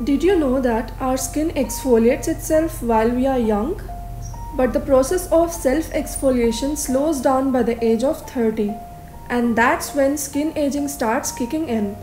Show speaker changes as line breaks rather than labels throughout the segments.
Did you know that our skin exfoliates itself while we are young? But the process of self-exfoliation slows down by the age of 30, and that's when skin aging starts kicking in.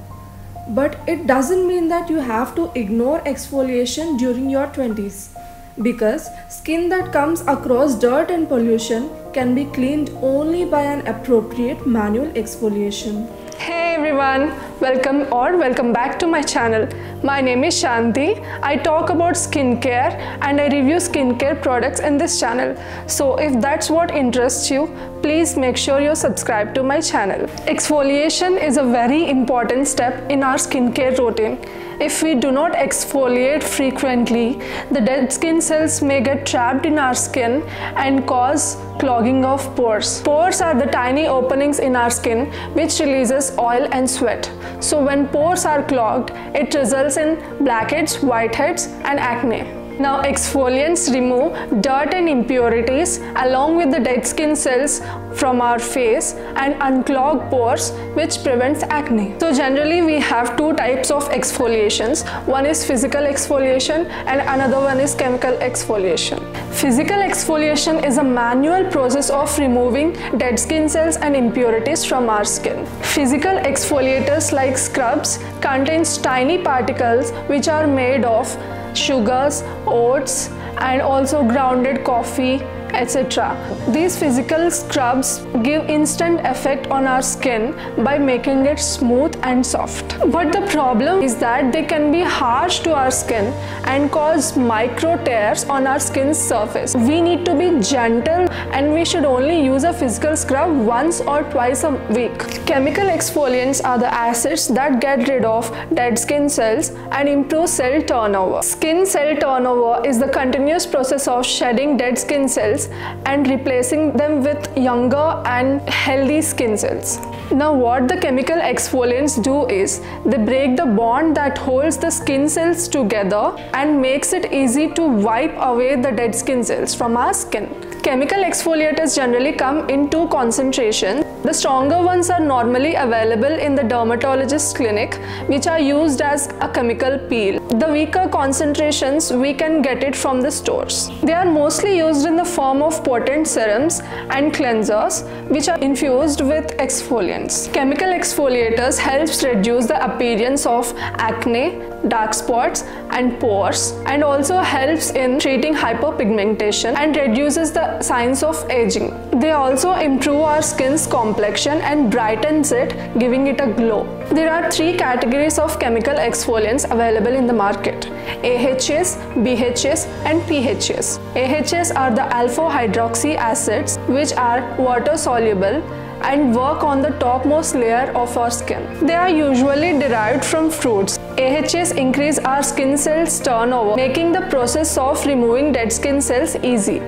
But it doesn't mean that you have to ignore exfoliation during your 20s, because skin that comes across dirt and pollution can be cleaned only by an appropriate manual exfoliation.
Hey everyone, welcome back to my channel. My name is Shanti. I talk about skincare and I review skincare products in this channel. So if that's what interests you, please make sure you subscribe to my channel. Exfoliation is a very important step in our skincare routine. If we do not exfoliate frequently, the dead skin cells may get trapped in our skin and cause clogging of pores. Pores are the tiny openings in our skin which releases oil and sweat. So when pores are clogged, it results in blackheads, whiteheads and acne. Now exfoliants remove dirt and impurities along with the dead skin cells from our face and unclog pores, which prevents acne. So generally we have two types of exfoliations. One is physical exfoliation and another one is chemical exfoliation. Physical exfoliation is a manual process of removing dead skin cells and impurities from our skin. Physical exfoliators like scrubs contains tiny particles which are made of sugars, oats and also grounded coffee, etc. These physical scrubs give instant effect on our skin by making it smooth and soft. But the problem is that they can be harsh to our skin and cause micro tears on our skin's surface. We need to be gentle and we should only use a physical scrub once or twice a week. Chemical exfoliants are the acids that get rid of dead skin cells and improve cell turnover. Skin cell turnover is the continuous process of shedding dead skin cells and replacing them with younger and healthy skin cells. Now what the chemical exfoliants do is they break the bond that holds the skin cells together and makes it easy to wipe away the dead skin cells from our skin. Chemical exfoliators generally come in two concentrations. The stronger ones are normally available in the dermatologist's clinic, which are used as a chemical peel. The weaker concentrations we can get it from the stores. They are mostly used in the form of potent serums and cleansers which are infused with exfoliants. Chemical exfoliators helps reduce the appearance of acne, dark spots and pores, and also helps in treating hyperpigmentation and reduces the signs of aging. They also improve our skin's complexion and brightens it, giving it a glow. There are three categories of chemical exfoliants available in the market: AHAs, BHAs and PHAs. AHAs are the alpha hydroxy acids which are water soluble and work on the topmost layer of our skin. They are usually derived from fruits. AHAs increase our skin cells turnover, making the process of removing dead skin cells easy.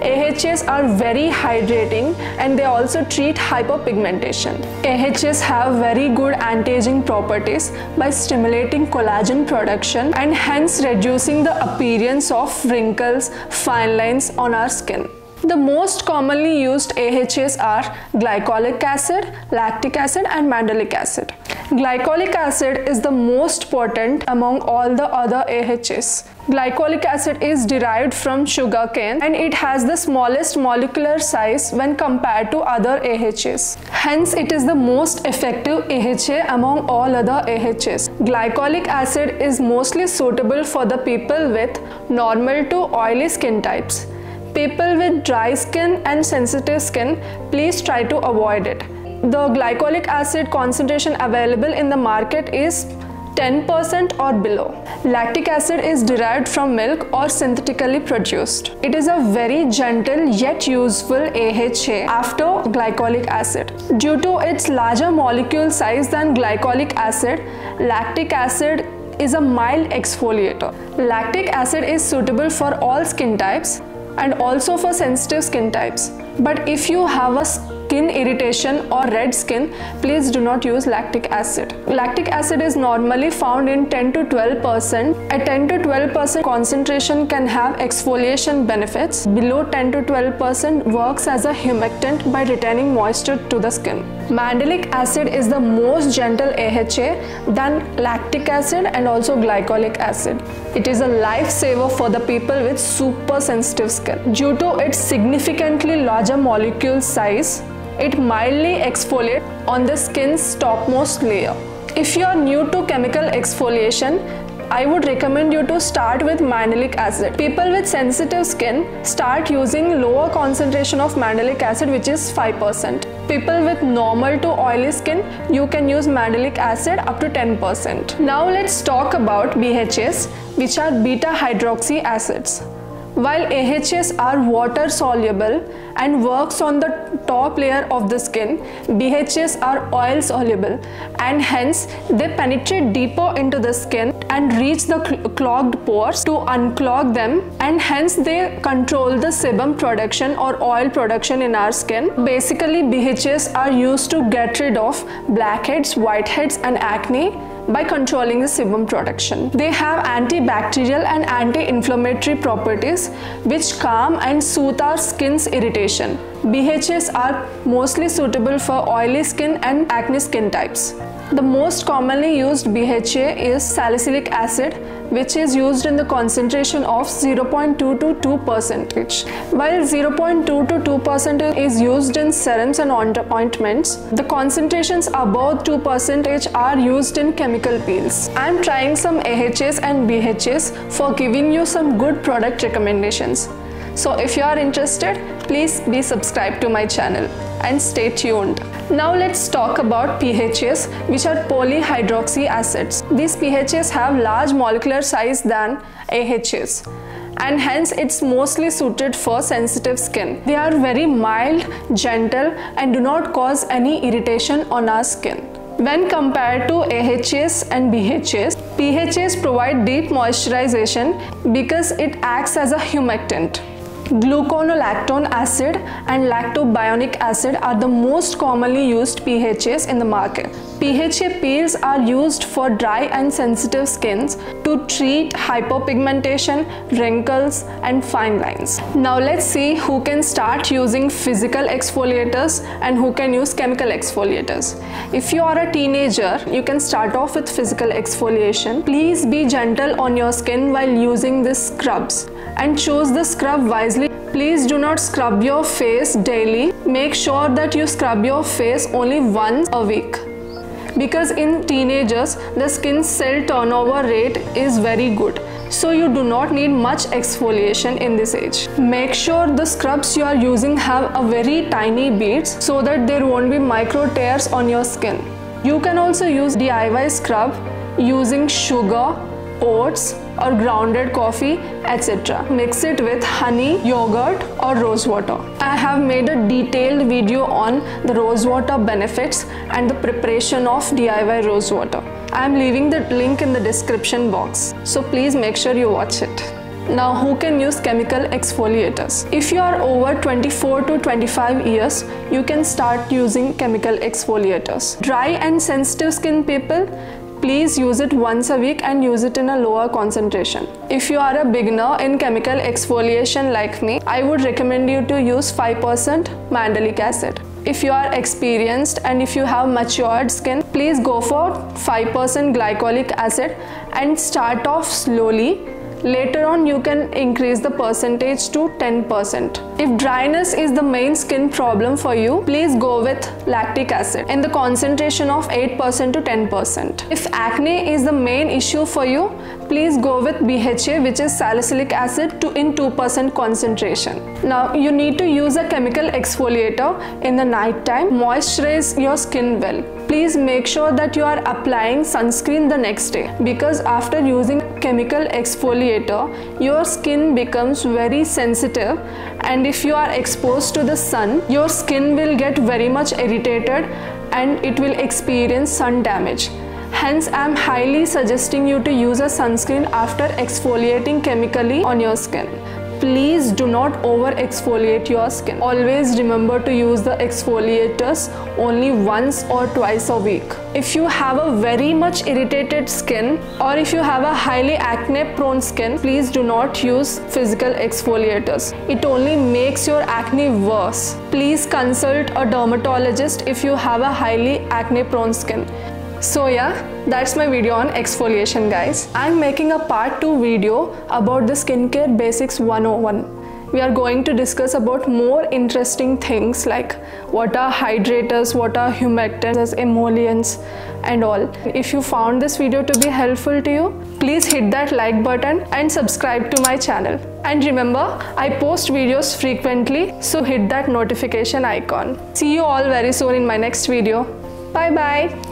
AHAs are very hydrating and they also treat hyperpigmentation. AHAs have very good anti-aging properties by stimulating collagen production and hence reducing the appearance of wrinkles, fine lines on our skin. The most commonly used AHAs are glycolic acid, lactic acid and mandelic acid. Glycolic acid is the most potent among all the other AHAs. Glycolic acid is derived from sugarcane and it has the smallest molecular size when compared to other AHAs. Hence, it is the most effective AHA among all other AHAs. Glycolic acid is mostly suitable for the people with normal to oily skin types. People with dry skin and sensitive skin, please try to avoid it. The glycolic acid concentration available in the market is 10% or below. Lactic acid is derived from milk or synthetically produced. It is a very gentle yet useful AHA after glycolic acid. Due to its larger molecule size than glycolic acid, lactic acid is a mild exfoliator. Lactic acid is suitable for all skin types and also for sensitive skin types. But if you have a skin irritation or red skin, please do not use lactic acid. Lactic acid is normally found in 10 to 12%. A 10 to 12% concentration can have exfoliation benefits. Below 10 to 12% works as a humectant by retaining moisture to the skin. Mandelic acid is the most gentle AHA than lactic acid and also glycolic acid. It is a lifesaver for the people with super sensitive skin. Due to its significantly larger molecule size, it mildly exfoliates on the skin's topmost layer. If you are new to chemical exfoliation, I would recommend you to start with mandelic acid. People with sensitive skin start using lower concentration of mandelic acid, which is 5%. People with normal to oily skin, you can use mandelic acid up to 10%. Now let's talk about BHAs, which are beta hydroxy acids. While AHAs are water soluble and works on the top layer of the skin, BHAs are oil soluble and hence they penetrate deeper into the skin and reach the clogged pores to unclog them, and hence they control the sebum production or oil production in our skin. Basically, BHAs are used to get rid of blackheads, whiteheads and acne by controlling the sebum production. They have antibacterial and anti-inflammatory properties which calm and soothe our skin's irritation. BHAs are mostly suitable for oily skin and acne skin types. The most commonly used BHA is salicylic acid, which is used in the concentration of 0.2 to 2%. While 0.2 to 2% is used in serums and ointments, the concentrations above 2% are used in chemical peels. I am trying some AHAs and BHAs for giving you some good product recommendations. So if you are interested, please be subscribed to my channel and stay tuned. Now let's talk about PHAs, which are polyhydroxy acids. These PHAs have large molecular size than AHAs, and hence it's mostly suited for sensitive skin. They are very mild, gentle and do not cause any irritation on our skin. When compared to AHAs and BHAs, PHAs provide deep moisturization because it acts as a humectant. Gluconolactone acid and lactobionic acid are the most commonly used PHAs in the market. PHA peels are used for dry and sensitive skins to treat hyperpigmentation, wrinkles and fine lines. Now let's see who can start using physical exfoliators and who can use chemical exfoliators. If you are a teenager, you can start off with physical exfoliation. Please be gentle on your skin while using these scrubs and choose the scrub wisely. Please do not scrub your face daily. Make sure that you scrub your face only once a week, because in teenagers the skin cell turnover rate is very good, so you do not need much exfoliation in this age. Make sure the scrubs you are using have a very tiny beads so that there won't be micro tears on your skin. You can also use DIY scrub using sugar, oats or grounded coffee, etc. Mix it with honey, yogurt or rose water. I have made a detailed video on the rose water benefits and the preparation of DIY rose water. I am leaving the link in the description box, so please make sure you watch it. Now, who can use chemical exfoliators? If you are over 24 to 25 years, you can start using chemical exfoliators. Dry and sensitive skin people, please use it once a week and use it in a lower concentration. If you are a beginner in chemical exfoliation like me, I would recommend you to use 5% mandelic acid. If you are experienced and if you have matured skin, please go for 5% glycolic acid and start off slowly. Later on, you can increase the percentage to 10%. If dryness is the main skin problem for you, please go with lactic acid in the concentration of 8% to 10%. If acne is the main issue for you, please go with BHA, which is salicylic acid, in 2% concentration. Now, you need to use a chemical exfoliator in the night time. Moisturize your skin well. Please make sure that you are applying sunscreen the next day, because after using chemical exfoliator, your skin becomes very sensitive, and if you are exposed to the sun, your skin will get very much irritated and it will experience sun damage. Hence, I am highly suggesting you to use a sunscreen after exfoliating chemically on your skin. please do not over exfoliate your skin. Always remember to use the exfoliators only once or twice a week. If you have a very much irritated skin or if you have a highly acne prone skin, please do not use physical exfoliators. It only makes your acne worse. Please consult a dermatologist if you have a highly acne prone skin. So yeah, that's my video on exfoliation, guys. I'm making a part 2 video about the skincare basics 101. We are going to discuss about more interesting things like what are hydrators, what are humectants, emollients and all. If you found this video to be helpful to you, please hit that like button and subscribe to my channel. And remember, I post videos frequently, so hit that notification icon. See you all very soon in my next video. Bye bye.